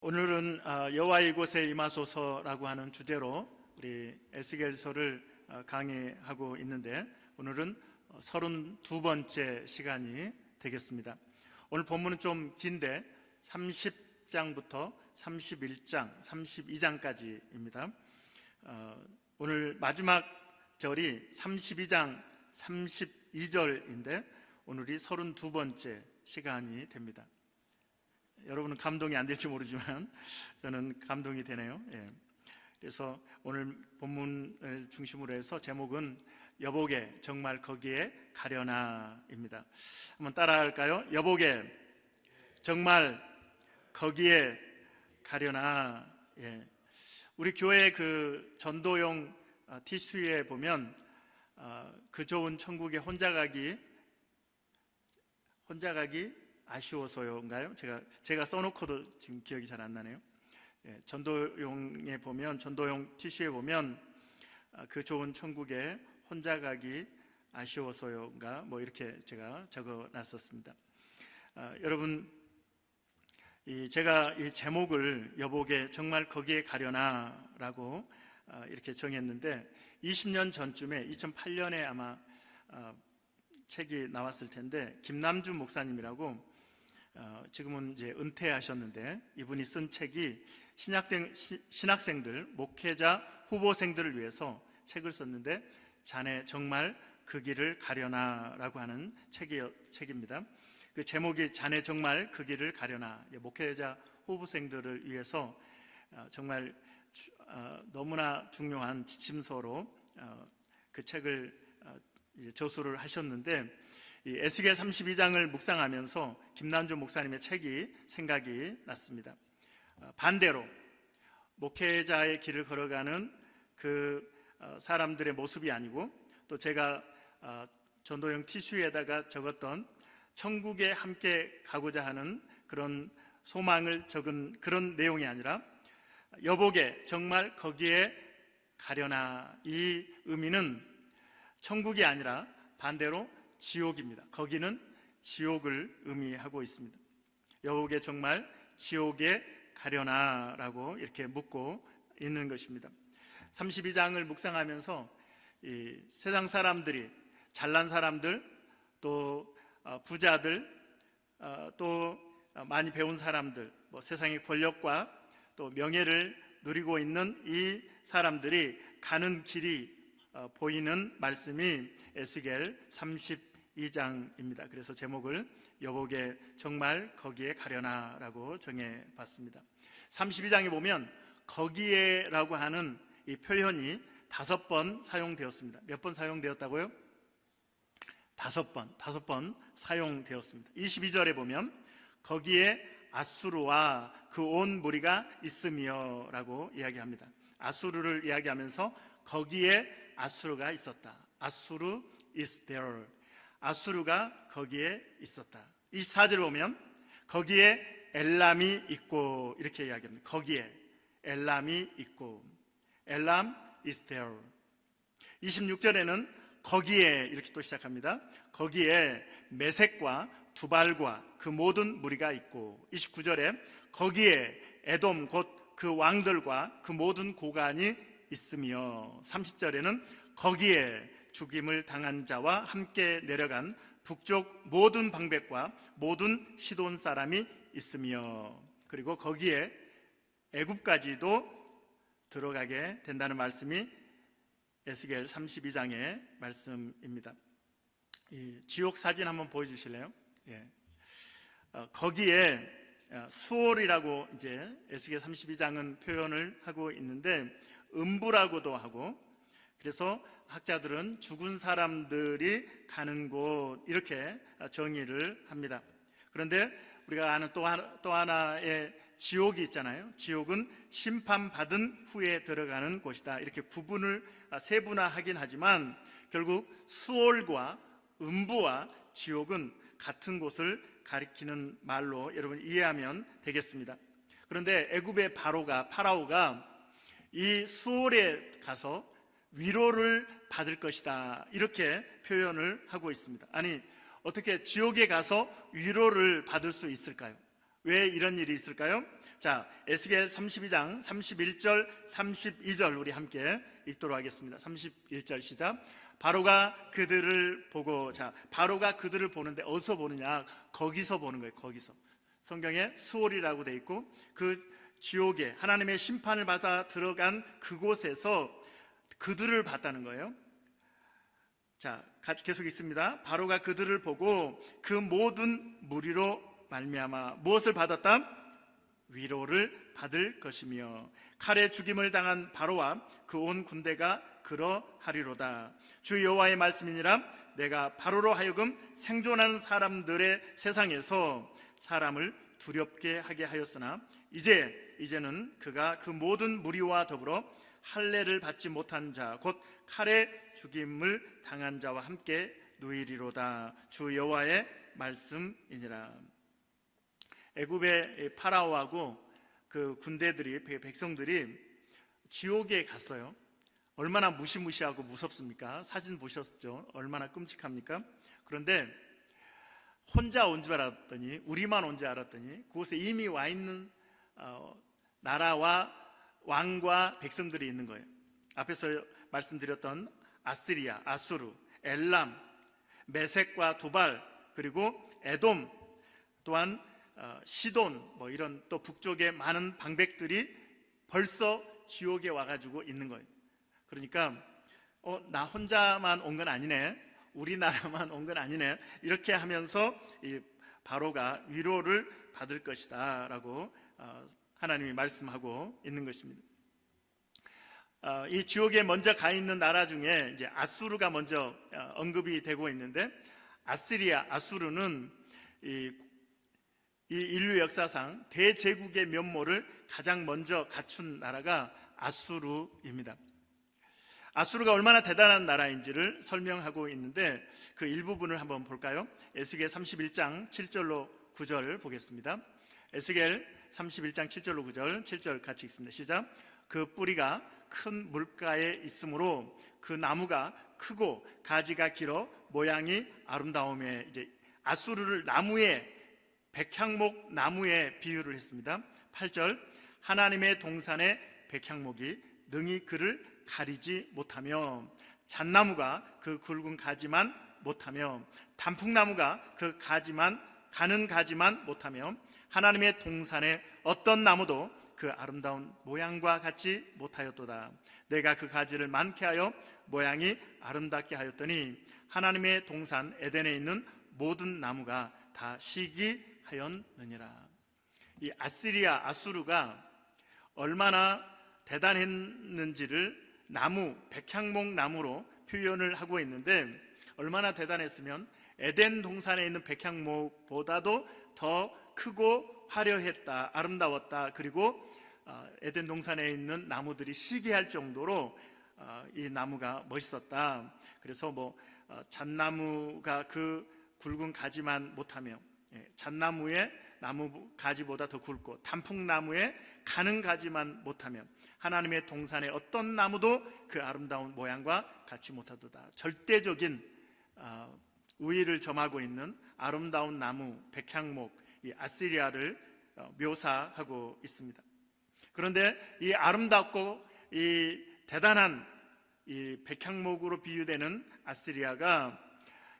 오늘은 여호와의 곳에 임하소서라고 하는 주제로 우리 에스겔서를 강의하고 있는데, 오늘은 32번째 시간이 되겠습니다. 오늘 본문은 좀 긴데 30장부터 31장, 32장까지입니다. 오늘 마지막 절이 32장 32절인데 오늘이 32번째 시간이 됩니다. 여러분은 감동이 안 될지 모르지만 저는 감동이 되네요. 그래서 오늘 본문을 중심으로 해서 제목은 여보게 정말 거기에 가려나입니다. 한번 따라할까요? 여보게 정말 거기에 가려나. 우리 교회 그 전도용 티슈에 보면 그 좋은 천국에 혼자 가기 아쉬워서요인가요? 제가 써놓고도 지금 기억이 잘 안 나네요. 전도용에 보면, 전도용 티슈에 보면 그 좋은 천국에 혼자 가기 아쉬워서요인가 뭐 이렇게 제가 적어놨었습니다. 여러분, 제가 이 제목을 여보게 정말 거기에 가려나라고 이렇게 정했는데, 20년 전쯤에 2008년에 아마 책이 나왔을 텐데, 김남주 목사님이라고 지금은 이제 은퇴하셨는데, 이분이 쓴 책이 신학생들, 목회자 후보생들을 위해서 책을 썼는데, 자네 정말 그 길을 가려나라고 하는 책입니다. 그 제목이 자네 정말 그 길을 가려나. 목회자 후보생들을 위해서 정말 너무나 중요한 지침서로 그 책을 저술을 하셨는데, 이 에스겔 32장을 묵상하면서 김남주 목사님의 책이 생각이 났습니다. 반대로 목회자의 길을 걸어가는 그 사람들의 모습이 아니고, 또 제가 전도용 티슈에다가 적었던 천국에 함께 가고자 하는 그런 소망을 적은 그런 내용이 아니라, 여보게 정말 거기에 가려나, 이 의미는 천국이 아니라 반대로 지옥입니다. 거기는 지옥을 의미하고 있습니다. 여보게 정말 지옥에 가려나라고 이렇게 묻고 있는 것입니다. 32장을 묵상하면서 이 세상 사람들이, 잘난 사람들, 또 부자들, 또 많이 배운 사람들, 세상의 권력과 또 명예를 누리고 있는 이 사람들이 가는 길이 보이는 말씀이 에스겔 32장입니다. 그래서 제목을 여보게 정말 거기에 가려나라고 정해봤습니다. 32장에 보면 거기에라고 하는 이 표현이 5번 사용되었습니다. 몇 번 사용되었다고요? 5번 사용되었습니다. 22절에 보면 거기에 아수르와 그 온 무리가 있으며 라고 이야기합니다. 아수르를 이야기하면서 거기에 아수르가 있었다. 아수르 is there. 아수르가 거기에 있었다. 24절에 보면 거기에 엘람이 있고 이렇게 이야기합니다. 거기에 엘람이 있고, 엘람 is there. 26절에는 거기에 이렇게 또 시작합니다. 거기에 메색과 두발과 그 모든 무리가 있고, 29절에 거기에 에돔 곧 그 왕들과 그 모든 고관이 있으며, 30절에는 거기에 죽임을 당한 자와 함께 내려간 북쪽 모든 방백과 모든 시돈 사람이 있으며, 그리고 거기에 애굽까지도 들어가게 된다는 말씀이 에스겔 32장의 말씀입니다. 이 지옥 사진 한번 보여주실래요? 거기에 수월이라고 이제 에스겔 32장은 표현을 하고 있는데, 음부라고도 하고, 그래서 학자들은 죽은 사람들이 가는 곳 이렇게 정의를 합니다. 그런데 우리가 아는 또 하나의 지옥이 있잖아요. 지옥은 심판받은 후에 들어가는 곳이다. 이렇게 구분을 세분화하긴 하지만 결국 수월과 음부와 지옥은 같은 곳을 가리키는 말로 여러분 이해하면 되겠습니다. 그런데 애굽의 파라오가 이 수월에 가서 위로를 받을 것이다 이렇게 표현을 하고 있습니다. 아니, 어떻게 지옥에 가서 위로를 받을 수 있을까요? 왜 이런 일이 있을까요? 자, 에스겔 32장 31절 32절 우리 함께 읽도록 하겠습니다. 31절 시작. 바로가 그들을 보고, 자, 바로가 그들을 보는데 어디서 보느냐? 거기서 보는 거예요. 거기서. 성경에 수올이라고 돼 있고, 그 지옥에 하나님의 심판을 받아 들어간 그곳에서 그들을 봤다는 거예요. 자, 계속 있습니다. 바로가 그들을 보고 그 모든 무리로 말미암아 무엇을 받았다? 위로를 받을 것이며 칼에 죽임을 당한 바로와 그 온 군대가 그러하리로다. 주 여호와의 말씀이니라. 내가 바로로 하여금 생존하는 사람들의 세상에서 사람을 두렵게 하게 하였으나 이제는 그가 그 모든 무리와 더불어 할례를 받지 못한 자 곧 칼에 죽임을 당한 자와 함께 누이리로다. 주 여호와의 말씀이니라. 애굽의 파라오하고 그 군대들이, 백성들이 지옥에 갔어요. 얼마나 무시무시하고 무섭습니까? 사진 보셨죠? 얼마나 끔찍합니까? 그런데 혼자 온 줄 알았더니, 우리만 온 줄 알았더니 그곳에 이미 와 있는 나라와 왕과 백성들이 있는 거예요. 앞에서 말씀드렸던 아시리아, 아수르, 엘람, 메색과 두발, 그리고 에돔, 또한 시돈, 이런 또 북쪽의 많은 방백들이 벌써 지옥에 와가지고 있는 거예요. 그러니까 나 혼자만 온 건 아니네, 우리나라만 온 건 아니네, 이렇게 하면서 이 바로가 위로를 받을 것이다 라고 하나님이 말씀하고 있는 것입니다. 이 지옥에 먼저 가 있는 나라 중에 이제 아수르가 먼저 언급이 되고 있는데, 아시리아, 아수르는 이 인류 역사상 대제국의 면모를 가장 먼저 갖춘 나라가 아수르입니다. 아수르가 얼마나 대단한 나라인지를 설명하고 있는데 그 일부분을 한번 볼까요? 에스겔 31장 7절로 9절 보겠습니다. 에스겔 31장 7절로 9절, 7절 같이 읽습니다. 시작. 그 뿌리가 큰 물가에 있으므로 그 나무가 크고 가지가 길어 모양이 아름다움에, 이제 아수르를 나무에, 백향목 나무에 비유를 했습니다. 8절. 하나님의 동산의 백향목이 능히 그를 가리지 못하며 잣나무가 그 굵은 가지만 못하며 단풍나무가 그 가는 가지만 못하며 하나님의 동산의 어떤 나무도 그 아름다운 모양과 같이 못하였도다. 내가 그 가지를 많게 하여 모양이 아름답게 하였더니 하나님의 동산 에덴에 있는 모든 나무가 다 시기하였느니라. 이 아시리아, 아수르가 얼마나 대단했는지를 나무, 백향목 나무로 표현을 하고 있는데, 얼마나 대단했으면 에덴 동산에 있는 백향목보다도 더 크고 화려했다, 아름다웠다. 그리고 에덴 동산에 있는 나무들이 시기할 정도로 이 나무가 멋있었다. 그래서 잣나무가 그 굵은 가지만 못하며, 잣나무의 나무 가지보다 더 굵고 단풍나무의 가는 가지만 못하며 하나님의 동산의 어떤 나무도 그 아름다운 모양과 같이 못하도다. 절대적인 우위를 점하고 있는 아름다운 나무, 백향목, 이 아시리아를 묘사하고 있습니다. 그런데 이 아름답고 이 대단한 이 백향목으로 비유되는 아시리아가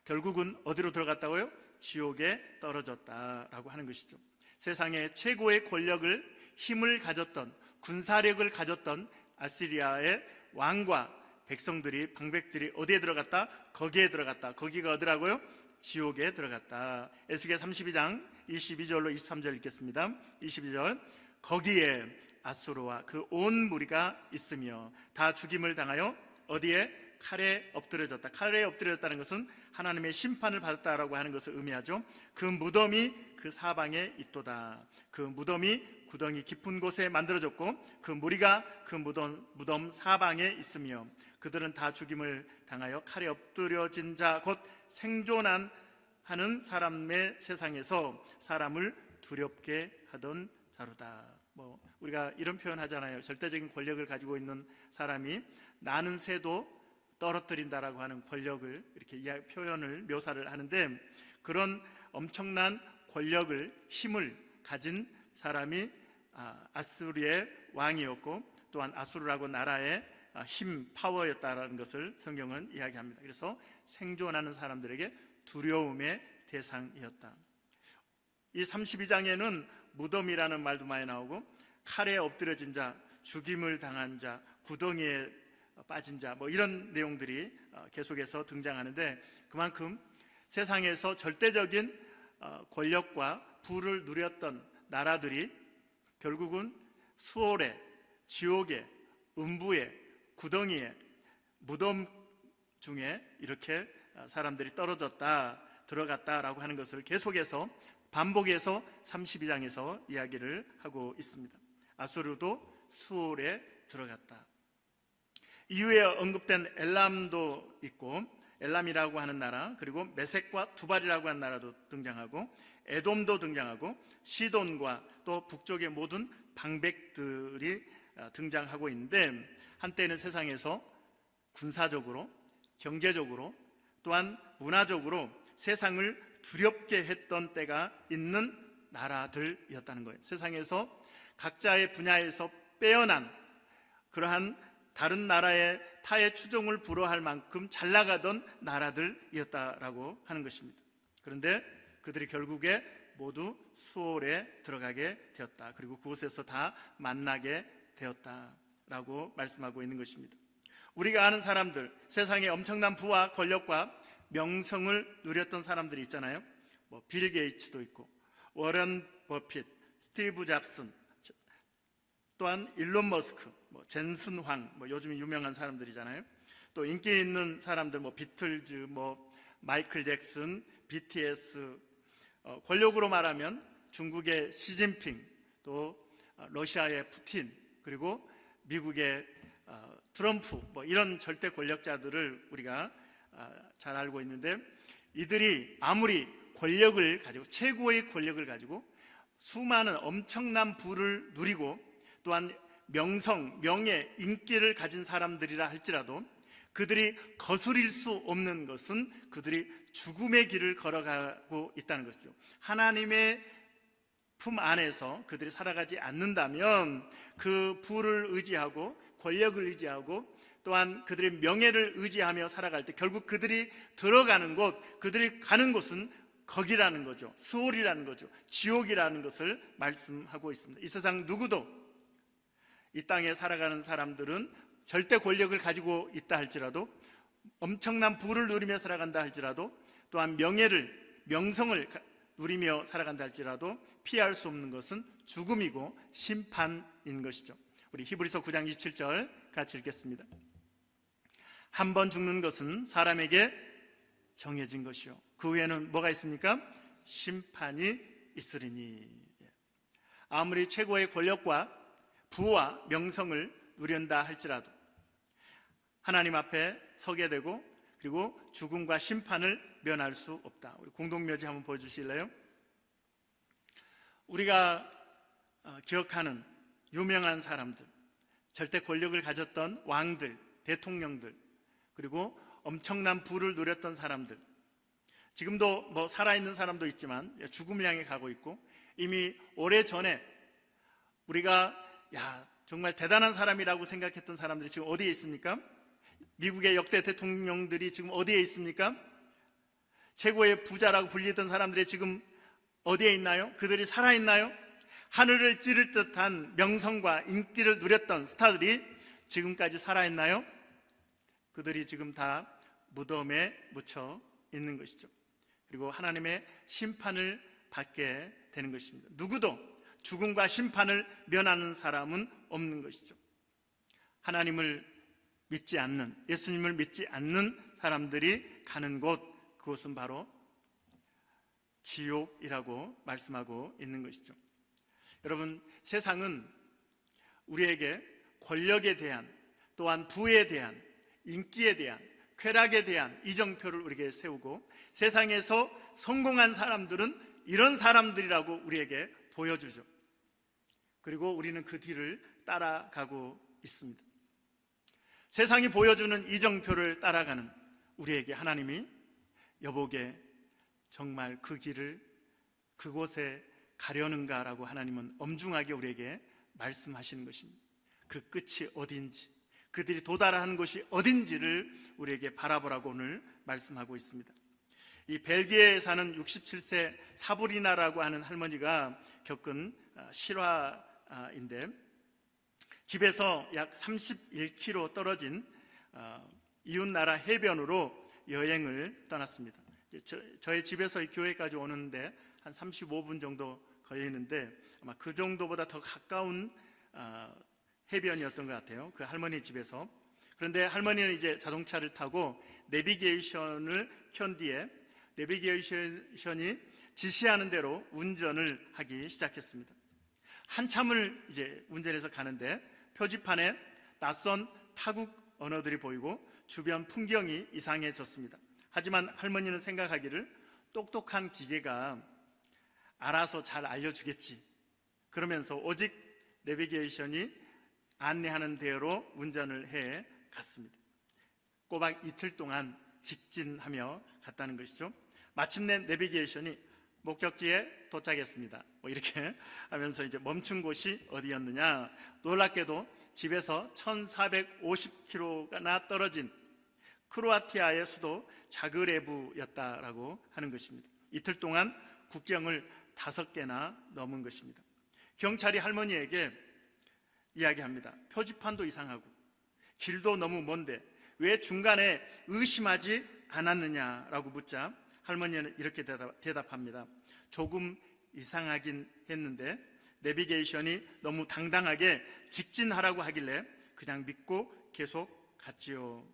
결국은 어디로 들어갔다고요? 지옥에 떨어졌다라고 하는 것이죠. 세상의 최고의 권력을, 힘을 가졌던, 군사력을 가졌던 아시리아의 왕과 백성들이, 방백들이 어디에 들어갔다? 거기에 들어갔다. 거기가 어디라고요? 지옥에 들어갔다. 에스겔 32장 22절로 23절 읽겠습니다. 22절. 거기에 아수르와 그 온 무리가 있으며 다 죽임을 당하여 어디에? 칼에 엎드려졌다. 칼에 엎드려졌다는 것은 하나님의 심판을 받았다라고 하는 것을 의미하죠. 그 무덤이 그 사방에 있도다. 그 무덤이 구덩이 깊은 곳에 만들어졌고 그 무리가 그 무덤 사방에 있으며 그들은 다 죽임을 당하여 칼에 엎드려진 자 곧 생존하는 사람의 세상에서 사람을 두렵게 하던 자로다. 우리가 이런 표현 하잖아요. 절대적인 권력을 가지고 있는 사람이 나는 새도 떨어뜨린다라고 하는 권력을 이렇게 표현을, 묘사를 하는데, 그런 엄청난 권력을, 힘을 가진 사람이 아수르의 왕이었고 또한 아수르라고 나라의 힘, 파워였다는 것을 성경은 이야기합니다. 그래서 생존하는 사람들에게 두려움의 대상이었다. 이 32장에는 무덤이라는 말도 많이 나오고 칼에 엎드려진 자, 죽임을 당한 자, 구덩이에 빠진 자, 이런 내용들이 계속해서 등장하는데, 그만큼 세상에서 절대적인 권력과 부를 누렸던 나라들이 결국은 수월에, 지옥에, 음부에, 구덩이에, 무덤 중에 이렇게 사람들이 들어갔다라고 하는 것을 계속해서 반복해서 32장에서 이야기를 하고 있습니다. 아수르도 수월에 들어갔다. 이후에 언급된 엘람도 있고, 엘람이라고 하는 나라, 그리고 메섹과 두발이라고 하는 나라도 등장하고, 에돔도 등장하고, 시돈과 또 북쪽의 모든 방백들이 등장하고 있는데, 한때는 세상에서 군사적으로, 경제적으로, 또한 문화적으로 세상을 두렵게 했던 때가 있는 나라들이었다는 거예요. 세상에서 각자의 분야에서 빼어난 그러한 다른 나라의 타의 추종을 불허할 만큼 잘 나가던 나라들이었다라고 하는 것입니다. 그런데 그들이 결국에 모두 수월에 들어가게 되었다. 그리고 그곳에서 다 만나게 되었다라고 말씀하고 있는 것입니다. 우리가 아는 사람들, 세상에 엄청난 부와 권력과 명성을 누렸던 사람들이 있잖아요. 빌 게이츠도 있고, 워런 버핏, 스티브 잡슨, 또한 일론 머스크, 젠슨 황, 요즘 유명한 사람들이잖아요. 또 인기 있는 사람들, 비틀즈, 마이클 잭슨, BTS, 권력으로 말하면 중국의 시진핑, 또 러시아의 푸틴, 그리고 미국의 트럼프, 이런 절대 권력자들을 우리가 잘 알고 있는데, 이들이 아무리 권력을 가지고, 최고의 권력을 가지고 수많은 엄청난 부를 누리고 또한 명성, 명예, 인기를 가진 사람들이라 할지라도 그들이 거스릴 수 없는 것은 그들이 죽음의 길을 걸어가고 있다는 것이죠. 하나님의 품 안에서 그들이 살아가지 않는다면 그 부를 의지하고 권력을 의지하고 또한 그들의 명예를 의지하며 살아갈 때 결국 그들이 들어가는 곳, 그들이 가는 곳은 거기라는 거죠. 수월이라는 거죠. 지옥이라는 것을 말씀하고 있습니다. 이 세상 누구도, 이 땅에 살아가는 사람들은 절대 권력을 가지고 있다 할지라도, 엄청난 부를 누리며 살아간다 할지라도, 또한 명예를, 명성을 누리며 살아간다 할지라도 피할 수 없는 것은 죽음이고 심판인 것이죠. 우리 히브리서 9장 27절 같이 읽겠습니다. 한 번 죽는 것은 사람에게 정해진 것이요, 그 후에는 뭐가 있습니까? 심판이 있으리니. 아무리 최고의 권력과 부와 명성을 누린다 할지라도 하나님 앞에 서게 되고 그리고 죽음과 심판을 면할 수 없다. 우리 공동묘지 한번 보여주실래요? 우리가 기억하는 유명한 사람들, 절대 권력을 가졌던 왕들, 대통령들, 그리고 엄청난 부를 누렸던 사람들, 지금도 살아있는 사람도 있지만 죽음을 향해 가고 있고, 이미 오래전에 우리가 정말 대단한 사람이라고 생각했던 사람들이 지금 어디에 있습니까? 미국의 역대 대통령들이 지금 어디에 있습니까? 최고의 부자라고 불리던 사람들이 지금 어디에 있나요? 그들이 살아있나요? 하늘을 찌를 듯한 명성과 인기를 누렸던 스타들이 지금까지 살아있나요? 그들이 지금 다 무덤에 묻혀 있는 것이죠. 그리고 하나님의 심판을 받게 되는 것입니다. 누구도 죽음과 심판을 면하는 사람은 없는 것이죠. 하나님을 믿지 않는, 예수님을 믿지 않는 사람들이 가는 곳, 그곳은 바로 지옥이라고 말씀하고 있는 것이죠. 여러분, 세상은 우리에게 권력에 대한, 또한 부에 대한, 인기에 대한, 쾌락에 대한 이정표를 우리에게 세우고, 세상에서 성공한 사람들은 이런 사람들이라고 우리에게 보여주죠. 그리고 우리는 그 뒤를 따라가고 있습니다. 세상이 보여주는 이정표를 따라가는 우리에게 하나님이 여보게 정말 그 길을, 그곳에 가려는가라고 하나님은 엄중하게 우리에게 말씀하시는 것입니다. 그 끝이 어딘지, 그들이 도달하는 곳이 어딘지를 우리에게 바라보라고 오늘 말씀하고 있습니다. 이 벨기에에 사는 67세 사브리나라고 하는 할머니가 겪은 실화인데, 집에서 약 31km 떨어진 이웃나라 해변으로 여행을 떠났습니다. 저의 집에서 이 교회까지 오는데 한 35분 정도 걸리는데, 아마 그 정도보다 더 가까운 해변이었던 것 같아요, 그 할머니 집에서. 그런데 할머니는 이제 자동차를 타고 내비게이션을 켠 뒤에 내비게이션이 지시하는 대로 운전을 하기 시작했습니다. 한참을 이제 운전해서 가는데 표지판에 낯선 타국 언어들이 보이고 주변 풍경이 이상해졌습니다. 하지만 할머니는 생각하기를 똑똑한 기계가 알아서 잘 알려주겠지, 그러면서 오직 내비게이션이 안내하는 대로 운전을 해 갔습니다. 꼬박 이틀 동안 직진하며 갔다는 것이죠. 마침내 내비게이션이 목적지에 도착했습니다, 이렇게 하면서 이제 멈춘 곳이 어디였느냐, 놀랍게도 집에서 1450km나 떨어진 크로아티아의 수도 자그레브였다라고 하는 것입니다. 이틀 동안 국경을 5개나 넘은 것입니다. 경찰이 할머니에게 이야기합니다. 표지판도 이상하고 길도 너무 먼데 왜 중간에 의심하지 않았느냐라고 묻자 할머니는 이렇게 대답합니다. 조금 이상하긴 했는데 내비게이션이 너무 당당하게 직진하라고 하길래 그냥 믿고 계속 갔지요.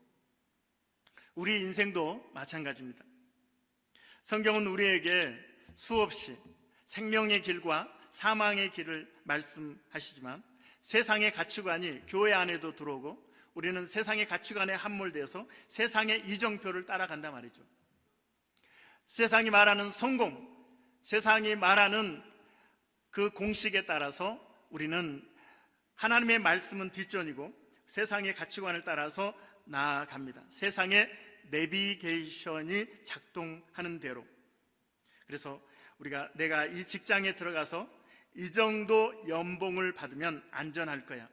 우리 인생도 마찬가지입니다. 성경은 우리에게 수없이 생명의 길과 사망의 길을 말씀하시지만 세상의 가치관이 교회 안에도 들어오고 우리는 세상의 가치관에 함몰되어서 세상의 이정표를 따라간단 말이죠. 세상이 말하는 성공, 세상이 말하는 그 공식에 따라서 우리는 하나님의 말씀은 뒷전이고 세상의 가치관을 따라서 나아갑니다. 세상의 내비게이션이 작동하는 대로. 그래서 내가 이 직장에 들어가서 이 정도 연봉을 받으면 안전할 거야,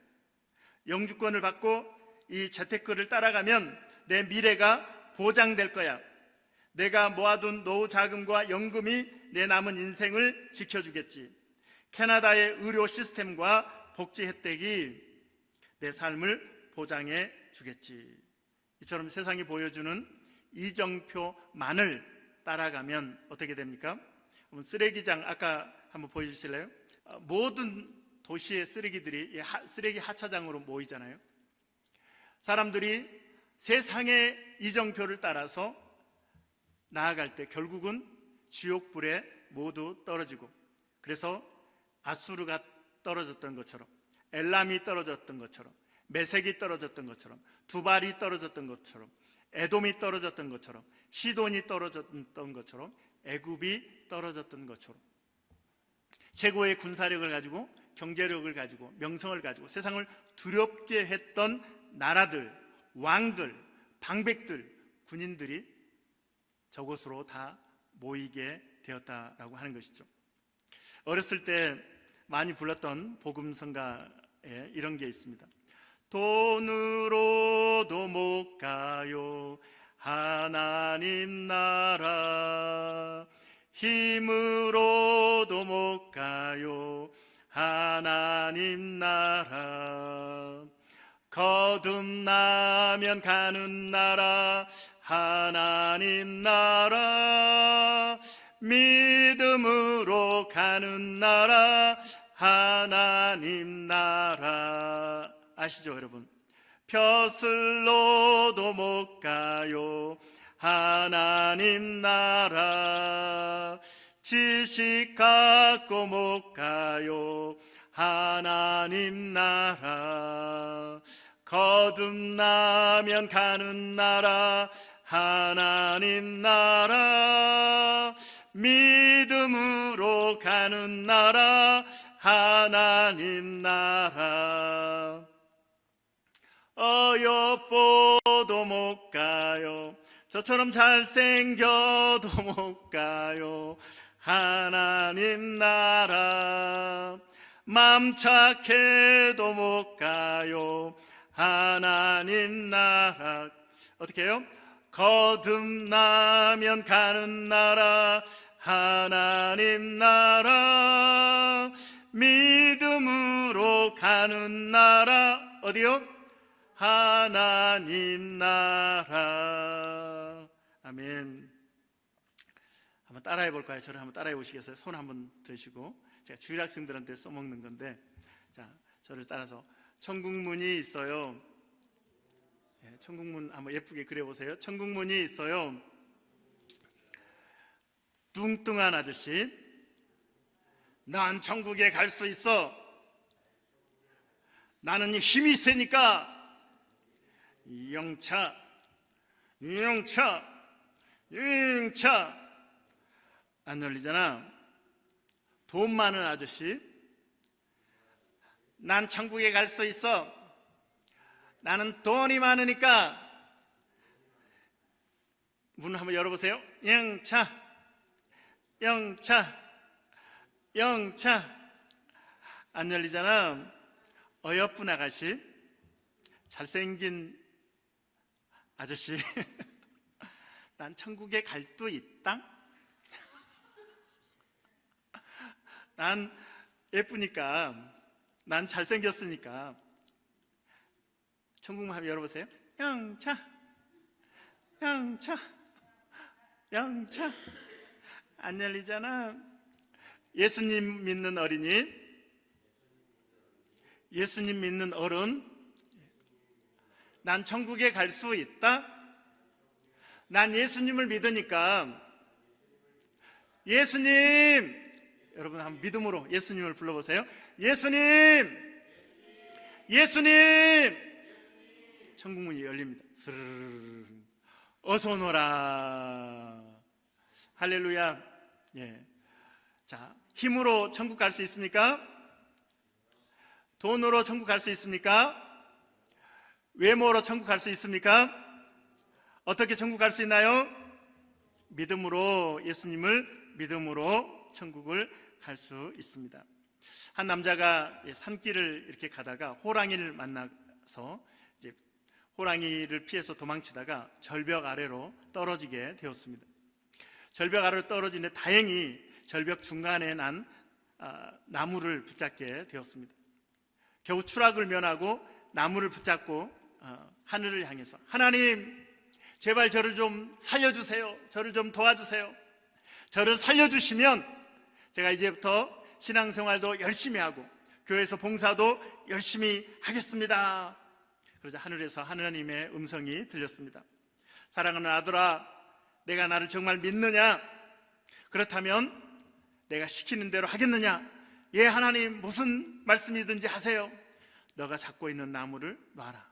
영주권을 받고 이 재테크를 따라가면 내 미래가 보장될 거야, 내가 모아둔 노후 자금과 연금이 내 남은 인생을 지켜주겠지, 캐나다의 의료 시스템과 복지 혜택이 내 삶을 보장해 주겠지. 이처럼 세상이 보여주는 이정표만을 따라가면 어떻게 됩니까? 쓰레기장 아까 한번 보여주실래요? 모든 도시의 쓰레기들이 쓰레기 하차장으로 모이잖아요. 사람들이 세상의 이정표를 따라서 나아갈 때 결국은 지옥불에 모두 떨어지고, 그래서 아수르가 떨어졌던 것처럼, 엘람이 떨어졌던 것처럼, 메색이 떨어졌던 것처럼, 두발이 떨어졌던 것처럼, 에돔이 떨어졌던 것처럼, 시돈이 떨어졌던 것처럼, 애굽이 떨어졌던 것처럼 최고의 군사력을 가지고 경제력을 가지고 명성을 가지고 세상을 두렵게 했던 나라들, 왕들, 방백들, 군인들이 저곳으로 다 모이게 되었다라고 하는 것이죠. 어렸을 때 많이 불렀던 복음성가에 이런 게 있습니다. 돈으로도 못 가요 하나님 나라, 힘으로도 못 가요 하나님 나라, 거듭나면 가는 나라 하나님 나라, 믿음으로 가는 나라 하나님 나라. 아시죠 여러분? 벼슬로도 못 가요 하나님 나라, 지식 갖고 못 가요 하나님 나라, 거듭나면 가는 나라 하나님 나라, 믿음으로 가는 나라 하나님 나라. 어여뻐도 못 가요, 저처럼 잘생겨도 못 가요 하나님 나라 맘 착해도 못 가요. 하나님 나라 어떻게 해요? 거듭나면 가는 나라 하나님 나라 믿음으로 가는 나라 어디요? 하나님 나라. 아멘. 한번 따라해 볼까요? 저를 한번 따라해 보시겠어요? 손 한번 드시고 제가 주일 학생들한테 써먹는 건데 자, 저를 따라서 천국문이 있어요. 네, 천국문 한번 예쁘게 그려보세요. 천국문이 있어요. 뚱뚱한 아저씨 난 천국에 갈 수 있어. 나는 힘이 세니까 영차 영차 영차 안 열리잖아. 돈 많은 아저씨 난 천국에 갈 수 있어. 나는 돈이 많으니까 문 한번 열어보세요. 영차 영차 영차 안 열리잖아. 어여쁜 아가씨 잘생긴 아저씨 난 천국에 갈 수 있다. 난 예쁘니까 난 잘생겼으니까 천국문 한번 열어보세요. 영차 영차 영차 안 열리잖아. 예수님 믿는 어린이 예수님 믿는 어른 난 천국에 갈 수 있다. 난 예수님을 믿으니까 예수님 여러분 한번 믿음으로 예수님을 불러보세요. 예수님 예수님 천국문이 열립니다. 스르르르. 어서 오너라. 할렐루야. 예. 자, 힘으로 천국 갈 수 있습니까? 돈으로 천국 갈 수 있습니까? 외모로 천국 갈 수 있습니까? 어떻게 천국 갈 수 있나요? 믿음으로 예수님을 믿음으로 천국을 갈 수 있습니다. 한 남자가 산길을 이렇게 가다가 호랑이를 만나서 이제 호랑이를 피해서 도망치다가 절벽 아래로 떨어지게 되었습니다. 절벽 아래로 떨어지는데 다행히 절벽 중간에 난 나무를 붙잡게 되었습니다. 겨우 추락을 면하고 나무를 붙잡고 하늘을 향해서 하나님 제발 저를 좀 살려주세요. 저를 좀 도와주세요. 저를 살려주시면 제가 이제부터 신앙생활도 열심히 하고 교회에서 봉사도 열심히 하겠습니다. 그러자 하늘에서 하나님의 음성이 들렸습니다. 사랑하는 아들아, 내가 나를 정말 믿느냐? 그렇다면 내가 시키는 대로 하겠느냐? 예, 하나님, 무슨 말씀이든지 하세요. 너가 잡고 있는 나무를 놔라.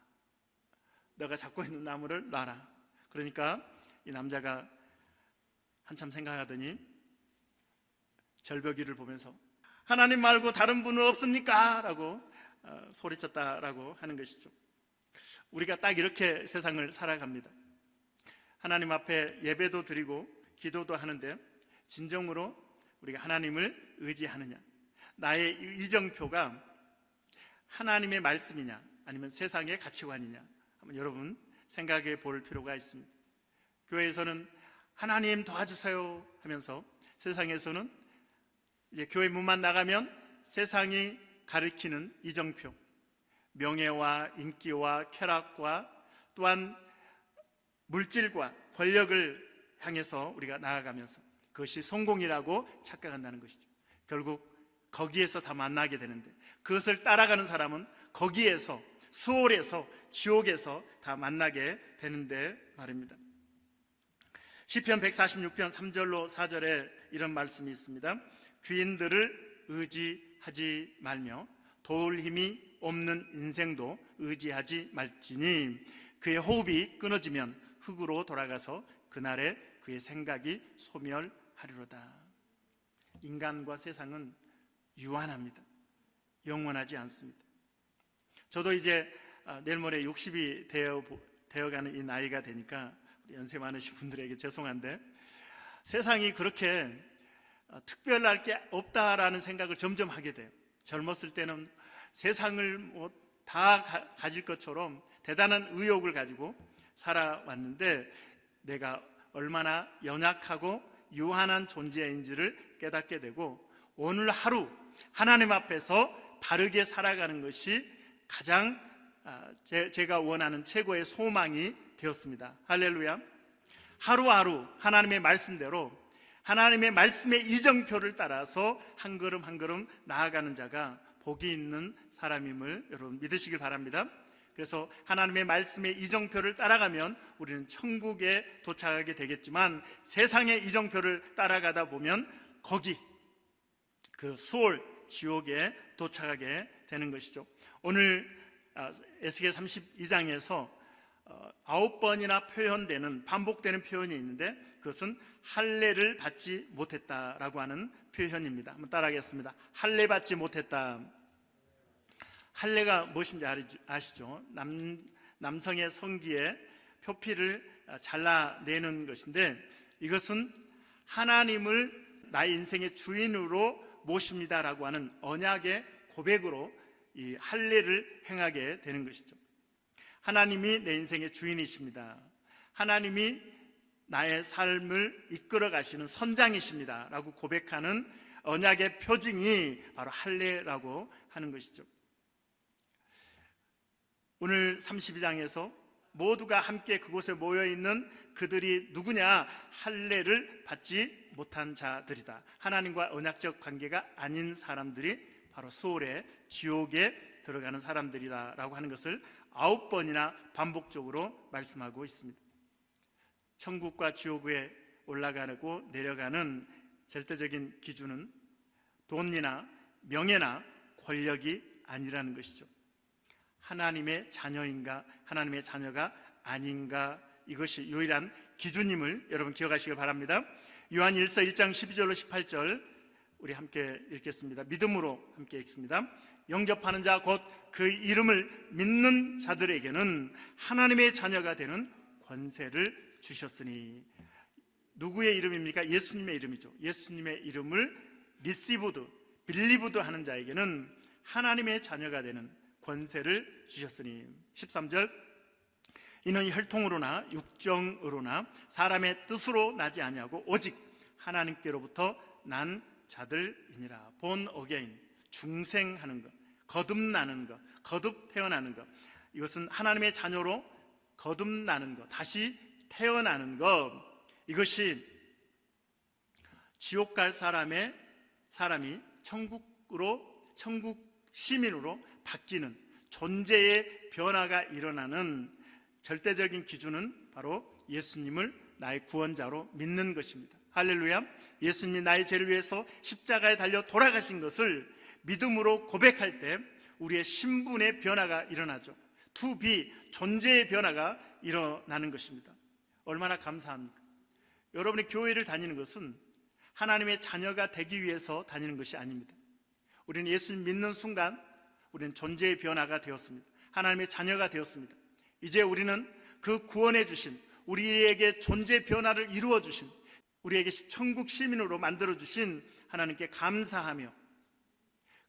너가 잡고 있는 나무를 놔라. 그러니까 이 남자가 한참 생각하더니 절벽 위를 보면서 하나님 말고 다른 분은 없습니까? 라고 소리쳤다라고 하는 것이죠. 우리가 딱 이렇게 세상을 살아갑니다. 하나님 앞에 예배도 드리고 기도도 하는데 진정으로 우리가 하나님을 의지하느냐, 나의 이정표가 하나님의 말씀이냐 아니면 세상의 가치관이냐 한번 여러분 생각해 볼 필요가 있습니다. 교회에서는 하나님 도와주세요 하면서 세상에서는 이제 교회 문만 나가면 세상이 가리키는 이정표, 명예와 인기와 쾌락과 또한 물질과 권력을 향해서 우리가 나아가면서 그것이 성공이라고 착각한다는 것이죠. 결국 거기에서 다 만나게 되는데 그것을 따라가는 사람은 거기에서 수월에서 지옥에서 다 만나게 되는데 말입니다. 시편 146편 3절로 4절에 이런 말씀이 있습니다. 귀인들을 의지하지 말며 도울 힘이 없는 인생도 의지하지 말지니 그의 호흡이 끊어지면 흙으로 돌아가서 그날에 그의 생각이 소멸하리로다. 인간과 세상은 유한합니다. 영원하지 않습니다. 저도 이제 내일 모레 60이 되어가는 이 나이가 되니까 연세 많으신 분들에게 죄송한데 세상이 그렇게 특별할 게 없다라는 생각을 점점 하게 돼요. 젊었을 때는 세상을 다 가질 것처럼 대단한 의욕을 가지고 살아왔는데 내가 얼마나 연약하고 유한한 존재인지를 깨닫게 되고 오늘 하루 하나님 앞에서 바르게 살아가는 것이 가장 제가 원하는 최고의 소망이 되었습니다. 할렐루야. 하루하루 하나님의 말씀대로 하나님의 말씀의 이정표를 따라서 한 걸음 한 걸음 나아가는 자가 복이 있는 사람임을 여러분 믿으시길 바랍니다. 그래서 하나님의 말씀의 이정표를 따라가면 우리는 천국에 도착하게 되겠지만 세상의 이정표를 따라가다 보면 거기 그 수월 지옥에 도착하게 되는 것이죠. 오늘 에스겔 32장에서 9번이나 표현되는 반복되는 표현이 있는데 그것은 할례를 받지 못했다라고 하는 표현입니다. 한번 따라하겠습니다. 할례 받지 못했다. 할례가 무엇인지 아시죠? 남성의 성기에 표피를 잘라내는 것인데 이것은 하나님을 나의 인생의 주인으로 모십니다라고 하는 언약의 고백으로 이 할례를 행하게 되는 것이죠. 하나님이 내 인생의 주인이십니다. 하나님이 나의 삶을 이끌어 가시는 선장이십니다 라고 고백하는 언약의 표징이 바로 할례라고 하는 것이죠. 오늘 32장에서 모두가 함께 그곳에 모여있는 그들이 누구냐? 할례를 받지 못한 자들이다. 하나님과 언약적 관계가 아닌 사람들이 바로 수월의 지옥에 들어가는 사람들이다 라고 하는 것을 9번이나 반복적으로 말씀하고 있습니다. 천국과 지옥에 올라가고 내려가는 절대적인 기준은 돈이나 명예나 권력이 아니라는 것이죠. 하나님의 자녀인가 하나님의 자녀가 아닌가 이것이 유일한 기준임을 여러분 기억하시길 바랍니다. 요한 1서 1장 12절로 18절 우리 함께 읽겠습니다. 믿음으로 함께 읽습니다. 영접하는 자 곧 그 이름을 믿는 자들에게는 하나님의 자녀가 되는 권세를 주셨으니. 누구의 이름입니까? 예수님의 이름이죠. 예수님의 이름을 리시브드, 빌리브드 하는 자에게는 하나님의 자녀가 되는 권세를 주셨으니. 13절 이는 혈통으로나 육정으로나 사람의 뜻으로 나지 아니하고 오직 하나님께로부터 난 자들이니라. 본 어게인, 중생하는 것, 거듭나는 것, 거듭 태어나는 것, 이것은 하나님의 자녀로 거듭나는 것, 다시 태어나는 것, 이것이 지옥 갈 사람이 천국 시민으로 바뀌는 존재의 변화가 일어나는 절대적인 기준은 바로 예수님을 나의 구원자로 믿는 것입니다. 할렐루야. 예수님이 나의 죄를 위해서 십자가에 달려 돌아가신 것을 믿음으로 고백할 때 우리의 신분의 변화가 일어나죠. To be, 존재의 변화가 일어나는 것입니다. 얼마나 감사합니까? 여러분이 교회를 다니는 것은 하나님의 자녀가 되기 위해서 다니는 것이 아닙니다. 우리는 예수님 믿는 순간 우리는 존재의 변화가 되었습니다. 하나님의 자녀가 되었습니다. 이제 우리는 그 구원해 주신, 우리에게 존재 변화를 이루어 주신, 우리에게 천국 시민으로 만들어 주신 하나님께 감사하며,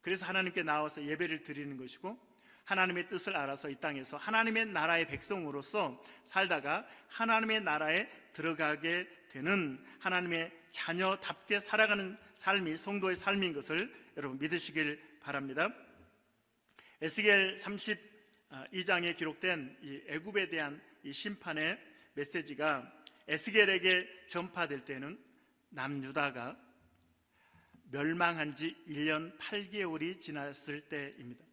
그래서 하나님께 나와서 예배를 드리는 것이고 하나님의 뜻을 알아서 이 땅에서 하나님의 나라의 백성으로서 살다가 하나님의 나라에 들어가게 되는 하나님의 자녀답게 살아가는 삶이 성도의 삶인 것을 여러분 믿으시길 바랍니다. 에스겔 32장에 기록된 이 애굽에 대한 이 심판의 메시지가 에스겔에게 전파될 때는 남유다가 멸망한 지 1년 8개월이 지났을 때입니다.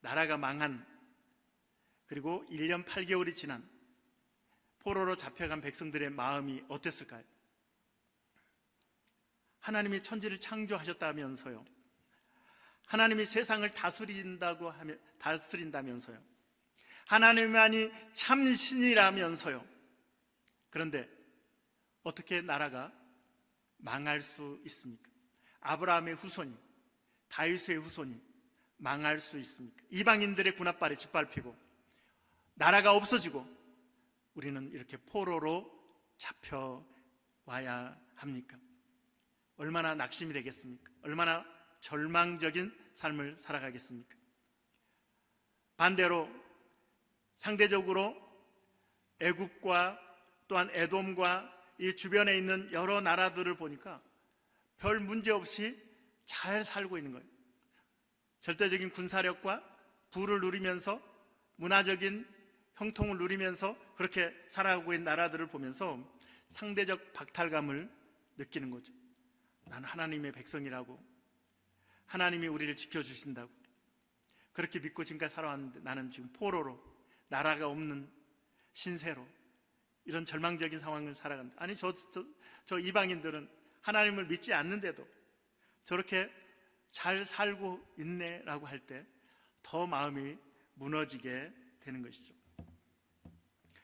나라가 망한, 그리고 1년 8개월이 지난 포로로 잡혀간 백성들의 마음이 어땠을까요? 하나님이 천지를 창조하셨다면서요, 하나님이 세상을 다스린다면서요, 하나님만이 참신이라면서요. 그런데 어떻게 나라가 망할 수 있습니까? 아브라함의 후손이, 다윗의 후손이 망할 수 있습니까? 이방인들의 군합발에 짓밟히고 나라가 없어지고 우리는 이렇게 포로로 잡혀와야 합니까? 얼마나 낙심이 되겠습니까? 얼마나 절망적인 삶을 살아가겠습니까? 반대로 상대적으로 애굽과 또한 에돔과 이 주변에 있는 여러 나라들을 보니까 별 문제 없이 잘 살고 있는 거예요. 절대적인 군사력과 부를 누리면서 문화적인 형통을 누리면서 그렇게 살아가고 있는 나라들을 보면서 상대적 박탈감을 느끼는 거죠. 난 하나님의 백성이라고, 하나님이 우리를 지켜주신다고 그렇게 믿고 지금까지 살아왔는데 나는 지금 포로로, 나라가 없는 신세로 이런 절망적인 상황을 살아간다. 아니 저 이방인들은 하나님을 믿지 않는데도 저렇게 잘 살고 있네라고 할 때 더 마음이 무너지게 되는 것이죠.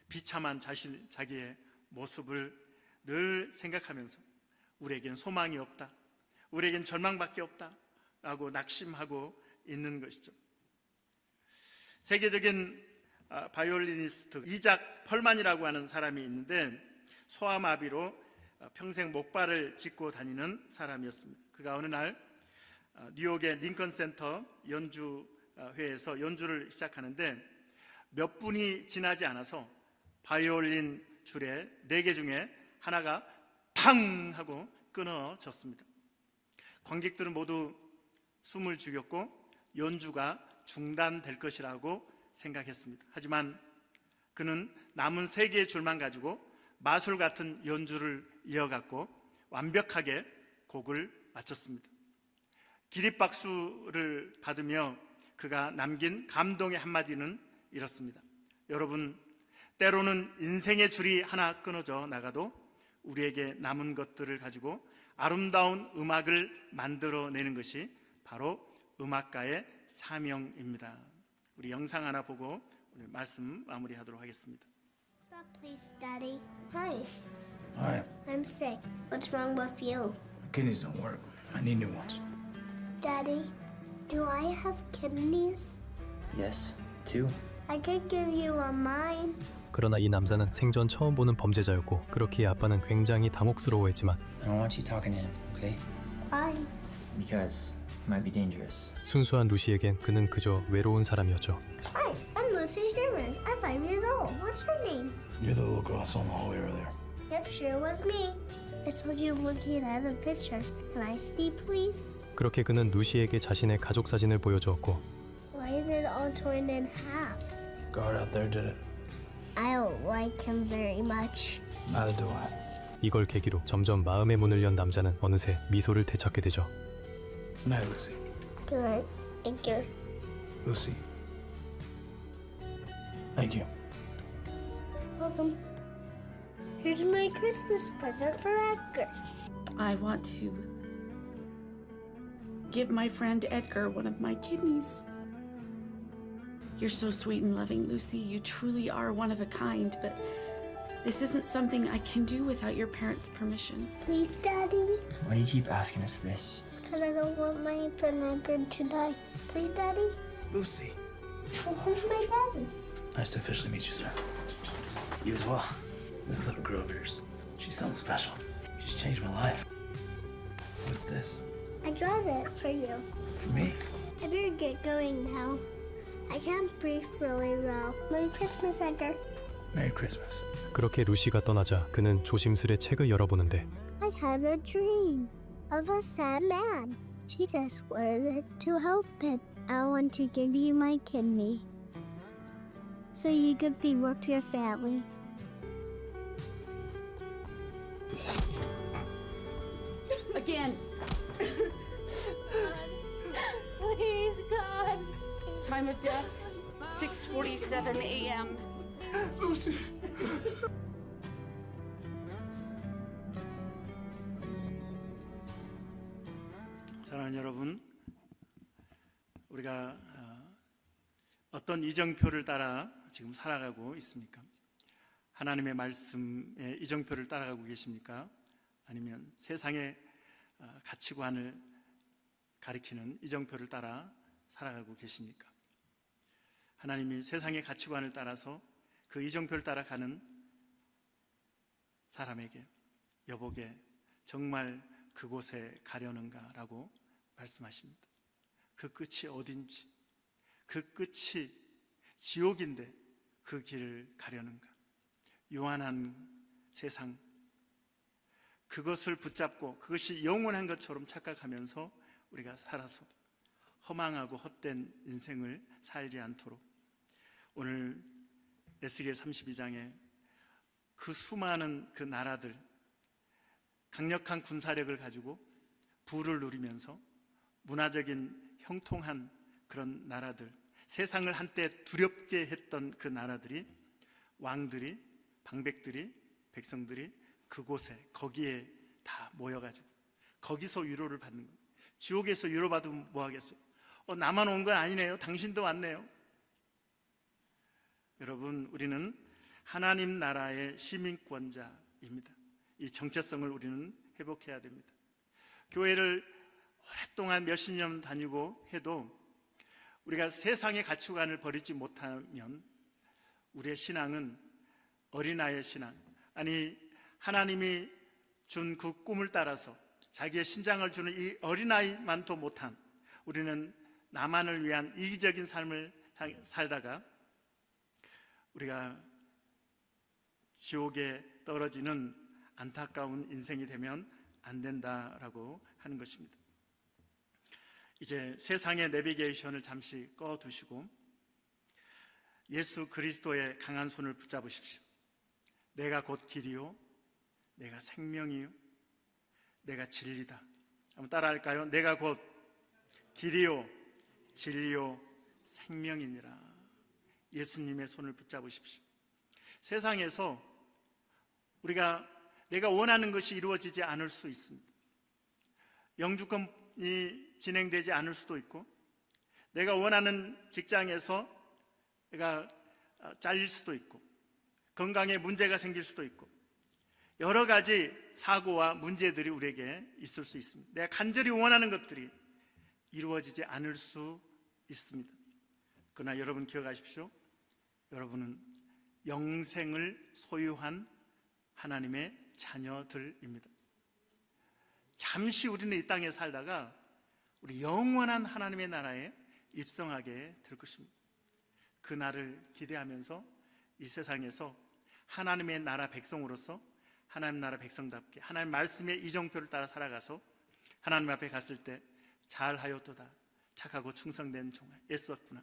비참한 자기의 모습을 늘 생각하면서 우리에겐 소망이 없다, 우리에겐 절망밖에 없다 라고 낙심하고 있는 것이죠. 세계적인 바이올리니스트 이작 펄만이라고 하는 사람이 있는데 소아마비로 평생 목발을 짚고 다니는 사람이었습니다. 그가 어느 날 뉴욕의 링컨 센터 연주회에서 연주를 시작하는데 몇 분이 지나지 않아서 바이올린 줄에 4개 중에 하나가 팡 하고 끊어졌습니다. 관객들은 모두 숨을 죽였고 연주가 중단될 것이라고 생각했습니다. 하지만 그는 남은 3개의 줄만 가지고 마술 같은 연주를 이어갔고 완벽하게 곡을 마쳤습니다. 기립박수를 받으며 그가 남긴 감동의 한마디는 이렇습니다. 여러분, 때로는 인생의 줄이 하나 끊어져 나가도 우리에게 남은 것들을 가지고 아름다운 음악을 만들어내는 것이 바로 음악가의 사명입니다. 우리 영상 하나 보고 오늘 말씀 마무리하도록 하겠습니다. Stop, please, Daddy. Hi. Hi. I'm sick. What's wrong with you? My kidneys don't work. I need new ones. Daddy, do I have kidneys? Yes, 2. I could give you a mine. 그러나 이 남자는 생전 처음 보는 범죄자였고 그렇기에 아빠는 굉장히 당혹스러워했지만 I don't want you talking to him, okay? Why? Because he might be dangerous. 순수한 루시에겐 그는 그저 외로운 사람이었죠. Hi, I'm Lucy Shivers. I'm 5 years old. What's your name? You're the little girl I saw in the hallway earlier. Yep, sure was me. I saw you looking at a picture. Can I see, please? 그렇게 그는 루시에게 자신의 가족 사진을 보여주었고 Why is it all torn in half? Guard out there did it. I don't like him very much. Neither do I. 이걸 계기로 점점 마음의 문을 연 남자는 어느새 미소를 되찾게 되죠. Good night, Lucy. Good night. Thank you. Lucy. Thank you. Welcome. Here's my Christmas present for Edgar. I want to give my friend Edgar one of my kidneys. You're so sweet and loving, Lucy. You truly are one of a kind, but this isn't something I can do without your parents' permission. Please, Daddy. Why do you keep asking us this? Because I don't want my friend Edgar to die. Please, Daddy. Lucy. This is my daddy. Nice to officially meet you, sir. You as well. This little girl of yours, she's something special. She's changed my life. What's this? I drive it for you. For me? I better get going now. I can't breathe really well. Merry Christmas, Edgar. Merry Christmas. 그렇게 루시가 떠나자 그는 조심스레 책을 열어보는데 I had a dream of a sad man. Jesus wanted to help it. I want to give you my kidney so you could be with your family. Again. Please, God. Time of death, 6:47 a.m. Lucy. 사랑하는 여러분, 우리가 어떤 이정표를 따라 지금 살아가고 있습니까? 하나님의 말씀의 이정표를 따라가고 계십니까? 아니면 세상의 가치관을 가리키는 이정표를 따라 살아가고 계십니까? 하나님이 세상의 가치관을 따라서 그 이정표를 따라가는 사람에게, 여보게 정말 그곳에 가려는가라고 말씀하십니다. 그 끝이 어딘지, 그 끝이 지옥인데 그 길을 가려는가? 유한한 세상, 그것을 붙잡고 그것이 영원한 것처럼 착각하면서 우리가 살아서 허망하고 헛된 인생을 살지 않도록 오늘 에스겔 32장에 그 수많은 그 나라들, 강력한 군사력을 가지고 부를 누리면서 문화적인 형통한 그런 나라들, 세상을 한때 두렵게 했던 그 나라들이, 왕들이, 방백들이, 백성들이 그곳에, 거기에 다 모여가지고 거기서 위로를 받는 거예요. 지옥에서 위로받으면 뭐 하겠어요? 나만 온 건 아니네요. 당신도 왔네요. 여러분, 우리는 하나님 나라의 시민권자입니다. 이 정체성을 우리는 회복해야 됩니다. 교회를 오랫동안 몇십 년 다니고 해도 우리가 세상의 가치관을 버리지 못하면 우리의 신앙은 어린아이의 신앙, 아니 하나님이 준 그 꿈을 따라서 자기의 신장을 주는 이 어린아이만도 못한, 우리는 나만을 위한 이기적인 삶을 살다가 우리가 지옥에 떨어지는 안타까운 인생이 되면 안 된다라고 하는 것입니다. 이제 세상의 내비게이션을 잠시 꺼두시고 예수 그리스도의 강한 손을 붙잡으십시오. 내가 곧 길이요, 내가 생명이요, 내가 진리다. 한번 따라할까요? 내가 곧 길이요, 진리요, 생명이니라. 예수님의 손을 붙잡으십시오. 세상에서 내가 원하는 것이 이루어지지 않을 수 있습니다. 영주권이 진행되지 않을 수도 있고, 내가 원하는 직장에서 내가 잘릴 수도 있고, 건강에 문제가 생길 수도 있고, 여러 가지 사고와 문제들이 우리에게 있을 수 있습니다. 내가 간절히 원하는 것들이 이루어지지 않을 수 있습니다. 그러나 여러분 기억하십시오. 여러분은 영생을 소유한 하나님의 자녀들입니다. 잠시 우리는 이 땅에 살다가 우리 영원한 하나님의 나라에 입성하게 될 것입니다. 그 날을 기대하면서 이 세상에서 하나님의 나라 백성으로서 하나님 나라 백성답게 하나님 말씀의 이정표를 따라 살아가서 하나님 앞에 갔을 때 잘하였도다, 착하고 충성된 종아, 애썼구나,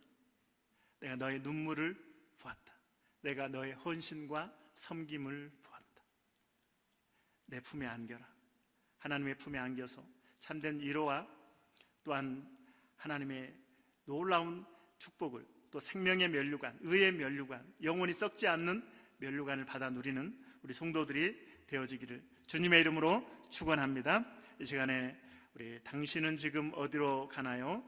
내가 너의 눈물을 보았다, 내가 너의 헌신과 섬김을 보았다, 내 품에 안겨라. 하나님의 품에 안겨서 참된 위로와 또한 하나님의 놀라운 축복을, 또 생명의 면류관, 의의 면류관, 영원히 썩지 않는 면류관을 받아 누리는 우리 성도들이 되어지기를 주님의 이름으로 축원합니다. 이 시간에 우리 당신은 지금 어디로 가나요?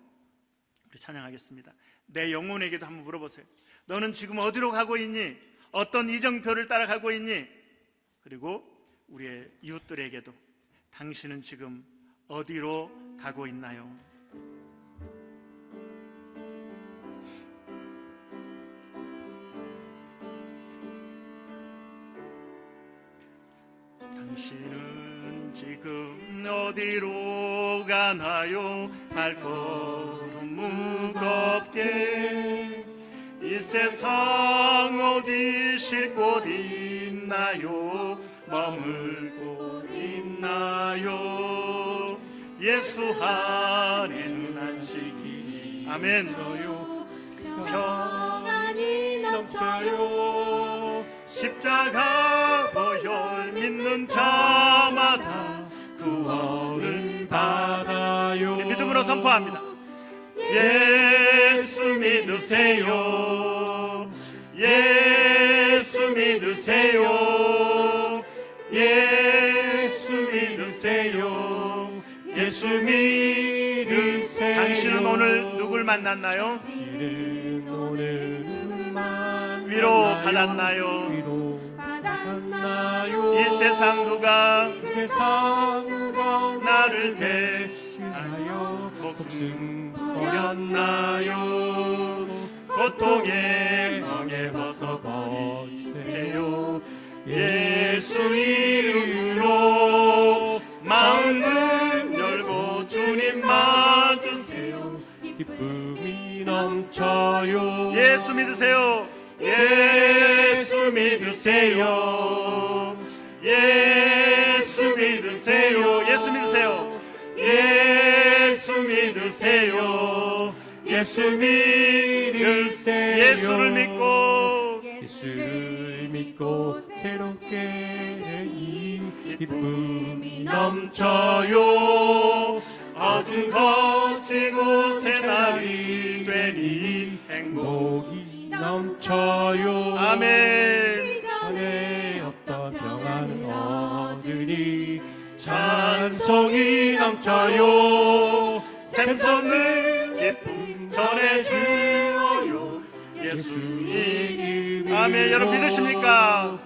우리 찬양하겠습니다. 내 영혼에게도 한번 물어보세요. 너는 지금 어디로 가고 있니? 어떤 이정표를 따라가고 있니? 그리고 우리의 이웃들에게도 당신은 지금 어디로 가고 있나요? 당신은 지금 어디로 가나요? 발걸음 무겁게 이 세상 어디 쉴 곳 있나요? 머물 곳 있나요? 예수 안에는 안식이 아멘. 평안이 넘쳐요. 십자가 보혈 믿는 자마다 구원을 받아요. 믿음으로 선포합니다. 예수 믿으세요. 예수 믿으세요. 예수 믿으세요. 예수 믿으세요. 당신은 오늘 누굴 만났나요? 위로 받았나요? 이 세상 누가 나를 대하여 목숨 버렸나요? 고통의 멍에 벗어버리세요. 예수 이름으로 마음을 기쁨이 넘쳐요. 예수 믿으세요. 예수 믿으세요. 예수 믿으세요. 예수 믿으세요. 예수 믿으세요. 예수 믿으세요. 예수를 믿고 예수를 믿고 새롭게 기쁨이 넘쳐요. 어둠 거치고 새날이 되니 행복이 아멘. 넘쳐요. 안에 없던 평안을 얻으니 찬송이 넘쳐요. 샘솟는 기쁨 전해주어요. 예수 이름으로. 아멘. 여러분 믿으십니까?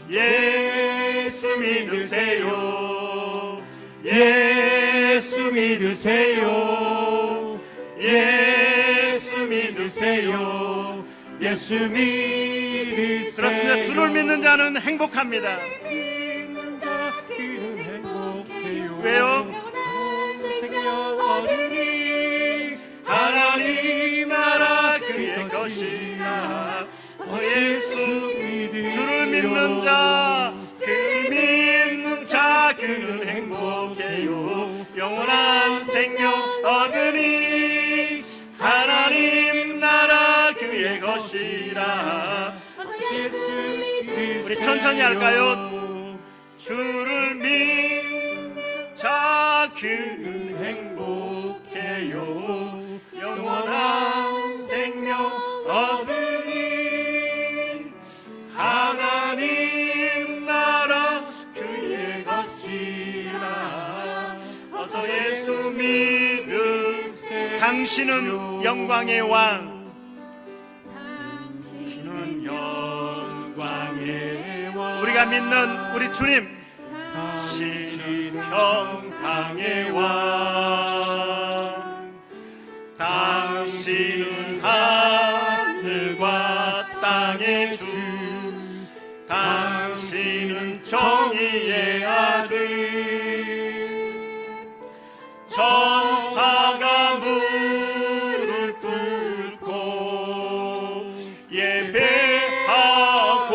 예수 믿으세요. 예수 믿으세요. 예수 믿으세요. 예수 믿으세요. 그렇습니다. 주를 믿는 자는 행복합니다. 믿는 자들은 행복해요. 왜요? 생명 얻으니 하나님 나라 그의 것이라. 예수 주를 믿는 자, 그는 행복해요. 영원한 생명 얻으니 하나님 나라 그의 것이라. 우리 천천히 할까요? 주를 믿는 자, 그는 행복해요. 영원한 생명 얻으니 하나님 나라 그의 것이라. 어서 예수 믿으세요. 당신은 영광의 왕. 당신은 영광의 왕. 우리가 믿는 우리 주님, 당신은 평강의 왕. 당신은 하늘과 땅의 주. 당신은 정의의 아들. 천사가 무릎 꿇고 예배하고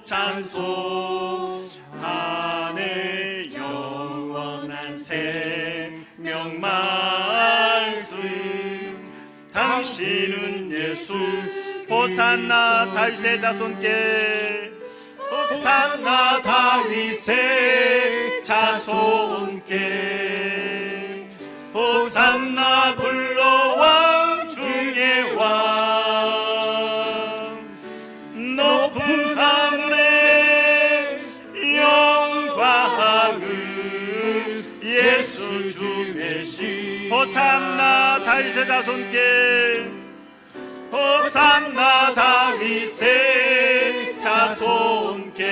찬송하네. 영원한 생명 말씀. 당신은 예수. 호산나 다윗의 자손께. 호산나 다윗의 자손께. 호산나 불러 왕 중의 왕. 높은 하늘의 영광을 예수 주 메시. 호산나 다윗의 자손께. 호산나 다윗의 자손께.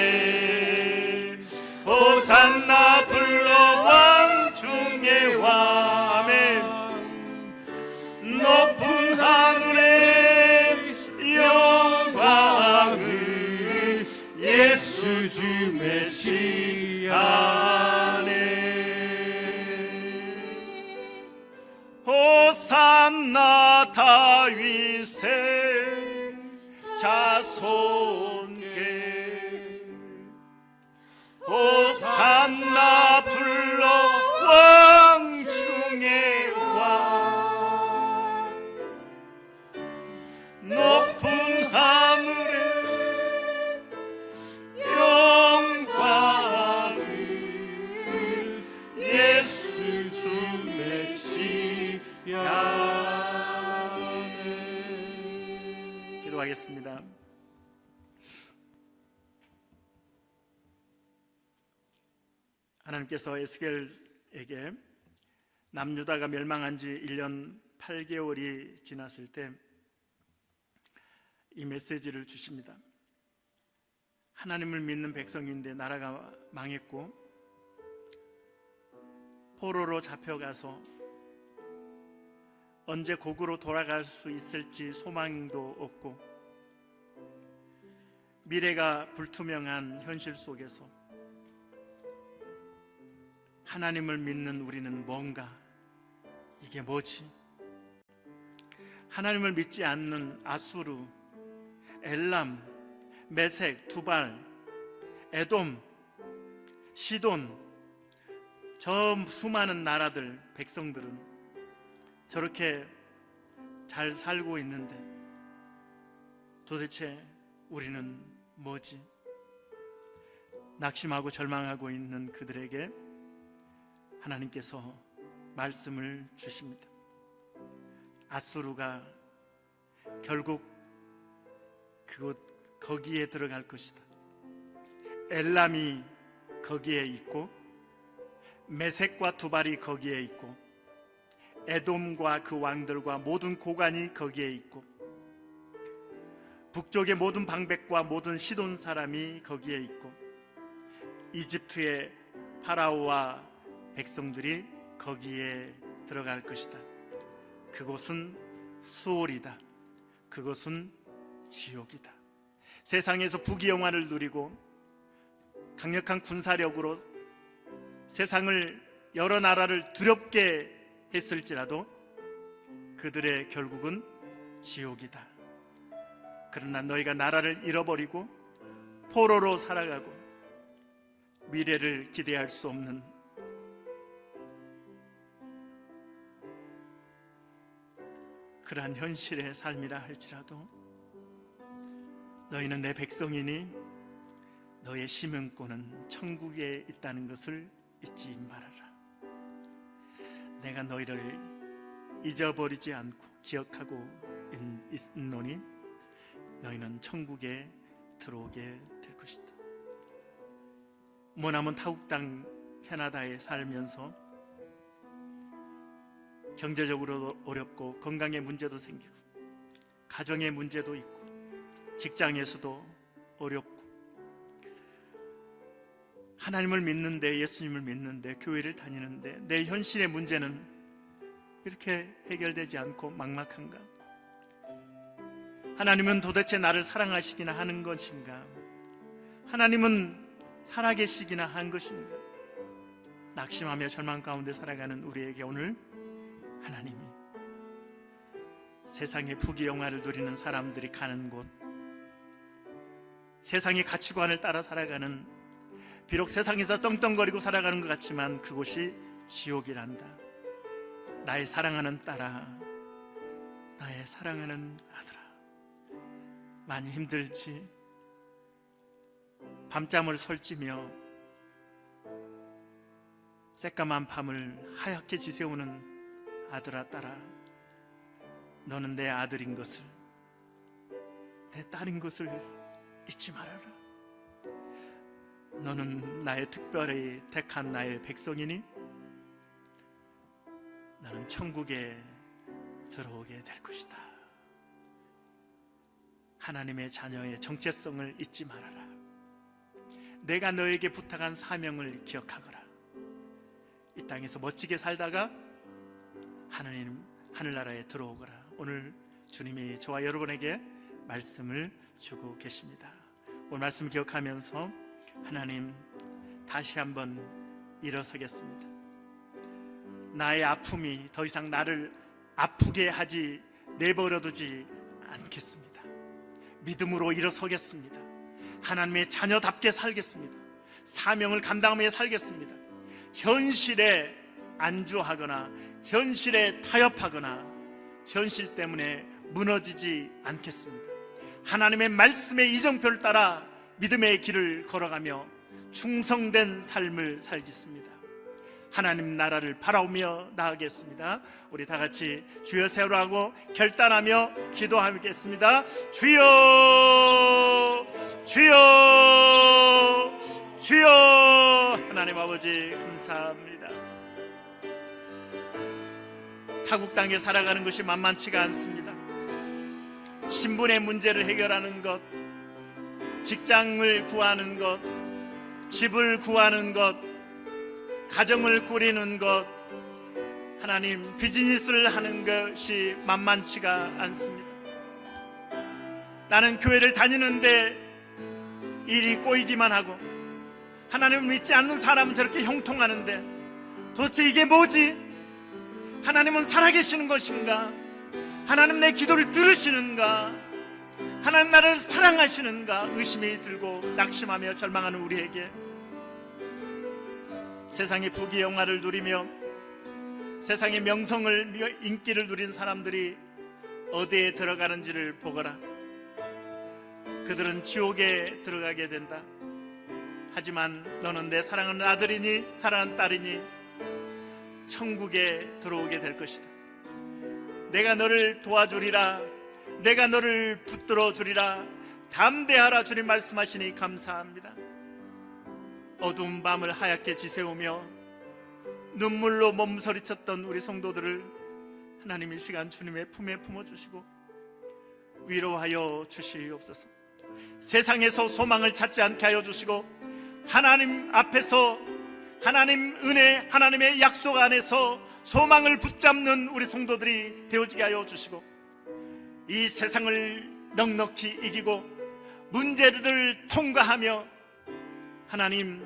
호산나 불러 왕 중의 왕. 아멘. 높은 하늘의 영광을 예수 주 메시아네. 호산나 다윗의 자손께. 호산나 불러 왕 중의 왕. 높은 하늘의 영광을 예수 주 메시아네. 기도하겠습니다. 하나님께서 에스겔에게 남유다가 멸망한 지 1년 8개월이 지났을 때 이 메시지를 주십니다. 하나님을 믿는 백성인데 나라가 망했고 포로로 잡혀가서 언제 고국으로 돌아갈 수 있을지 소망도 없고 미래가 불투명한 현실 속에서 하나님을 믿는 우리는 뭔가, 이게 뭐지? 하나님을 믿지 않는 아수르, 엘람, 메색, 두발, 에돔, 시돈, 저 수많은 나라들, 백성들은 저렇게 잘 살고 있는데 도대체 우리는 뭐지? 낙심하고 절망하고 있는 그들에게 하나님께서 말씀을 주십니다. 아수르가 결국 거기에 들어갈 것이다. 엘람이 거기에 있고 메색과 두발이 거기에 있고 에돔과 그 왕들과 모든 고관이 거기에 있고 북쪽의 모든 방백과 모든 시돈 사람이 거기에 있고 이집트의 파라오와 백성들이 거기에 들어갈 것이다. 그곳은 수올이다. 그것은 지옥이다. 세상에서 부귀영화를 누리고 강력한 군사력으로 세상을 여러 나라를 두렵게 했을지라도 그들의 결국은 지옥이다. 그러나 너희가 나라를 잃어버리고 포로로 살아가고 미래를 기대할 수 없는 그러한 현실의 삶이라 할지라도 너희는 내 백성이니 너의 심은권은 천국에 있다는 것을 잊지 말아라. 내가 너희를 잊어버리지 않고 기억하고 있노니 너희는 천국에 들어오게 될 것이다. 머나먼 타국 땅 캐나다에 살면서 경제적으로 어렵고 건강에 문제도 생기고 가정에 문제도 있고 직장에서도 어렵고 하나님을 믿는데 예수님을 믿는데 교회를 다니는데 내 현실의 문제는 이렇게 해결되지 않고 막막한가? 하나님은 도대체 나를 사랑하시기나 하는 것인가? 하나님은 살아계시기나 한 것인가? 낙심하며 절망 가운데 살아가는 우리에게 오늘 하나님이 세상의 부귀영화를 누리는 사람들이 가는 곳, 세상의 가치관을 따라 살아가는, 비록 세상에서 떵떵거리고 살아가는 것 같지만 그곳이 지옥이란다. 나의 사랑하는 딸아, 나의 사랑하는 아들아, 많이 힘들지? 밤잠을 설치며 새까만 밤을 하얗게 지새우는 아들아, 딸아, 너는 내 아들인 것을, 내 딸인 것을 잊지 말아라. 너는 나의 특별히 택한 나의 백성이니 너는 천국에 들어오게 될 것이다. 하나님의 자녀의 정체성을 잊지 말아라. 내가 너에게 부탁한 사명을 기억하거라. 이 땅에서 멋지게 살다가 하나님 하늘나라에 들어오거라. 오늘 주님이 저와 여러분에게 말씀을 주고 계십니다. 오늘 말씀 기억하면서 하나님 다시 한번 일어서겠습니다. 나의 아픔이 더 이상 나를 아프게 하지 내버려두지 않겠습니다. 믿음으로 일어서겠습니다. 하나님의 자녀답게 살겠습니다. 사명을 감당하며 살겠습니다. 현실에 안주하거나 현실에 타협하거나 현실 때문에 무너지지 않겠습니다. 하나님의 말씀의 이정표를 따라 믿음의 길을 걸어가며 충성된 삶을 살겠습니다. 하나님 나라를 바라오며 나아가겠습니다. 우리 다 같이 주여 세우라고 결단하며 기도하겠습니다. 주여, 주여, 주여. 하나님 아버지 감사합니다. 타국 땅에 살아가는 것이 만만치가 않습니다. 신분의 문제를 해결하는 것, 직장을 구하는 것, 집을 구하는 것, 가정을 꾸리는 것, 하나님 비즈니스를 하는 것이 만만치가 않습니다. 나는 교회를 다니는데 일이 꼬이기만 하고 하나님을 믿지 않는 사람은 저렇게 형통하는데 도대체 이게 뭐지? 하나님은 살아계시는 것인가? 하나님 내 기도를 들으시는가? 하나님 나를 사랑하시는가? 의심이 들고 낙심하며 절망하는 우리에게 세상의 부귀영화를 누리며 세상의 명성을 인기를 누린 사람들이 어디에 들어가는지를 보거라. 그들은 지옥에 들어가게 된다. 하지만 너는 내 사랑하는 아들이니 사랑하는 딸이니 천국에 들어오게 될 것이다. 내가 너를 도와주리라. 내가 너를 붙들어 주리라. 담대하라. 주님 말씀하시니 감사합니다. 어두운 밤을 하얗게 지새우며 눈물로 몸서리쳤던 우리 성도들을 하나님 이 시간 주님의 품에 품어주시고 위로하여 주시옵소서. 세상에서 소망을 찾지 않게 하여 주시고 하나님 앞에서 하나님 은혜, 하나님의 약속 안에서 소망을 붙잡는 우리 성도들이 되어지게 하여 주시고 이 세상을 넉넉히 이기고 문제들을 통과하며 하나님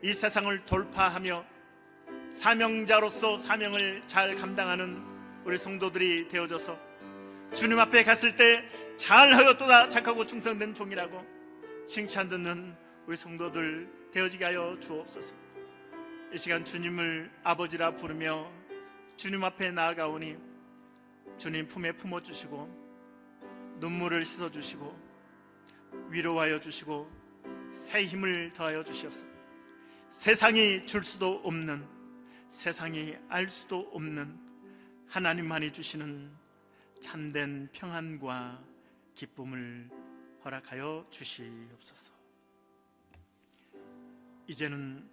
이 세상을 돌파하며 사명자로서 사명을 잘 감당하는 우리 성도들이 되어져서 주님 앞에 갔을 때 잘하였도다 착하고 충성된 종이라고 칭찬 듣는 우리 성도들 되어지게 하여 주옵소서. 이 시간 주님을 아버지라 부르며 주님 앞에 나아가오니 주님 품에 품어주시고 눈물을 씻어주시고 위로하여 주시고 새 힘을 더하여 주시옵소서. 세상이 줄 수도 없는, 세상이 알 수도 없는 하나님만이 주시는 참된 평안과 기쁨을 허락하여 주시옵소서. 이제는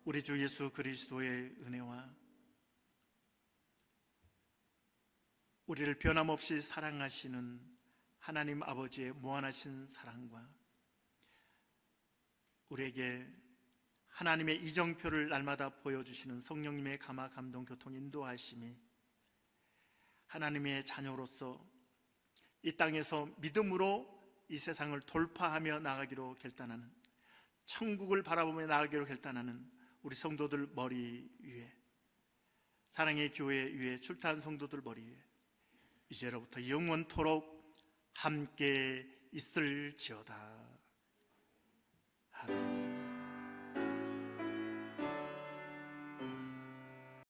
우리 주 예수 그리스도의 은혜와 우리를 변함없이 사랑하시는 하나님 아버지의 무한하신 사랑과 우리에게 하나님의 이정표를 날마다 보여주시는 성령님의 감화, 감동, 교통, 인도하심이 하나님의 자녀로서 이 땅에서 믿음으로 이 세상을 돌파하며 나가기로 결단하는, 천국을 바라보며 나가기로 결단하는 우리 성도들 머리 위에, 사랑의 교회 위에 출타한 성도들 머리 위에 이제로부터 영원토록 함께 있을지어다.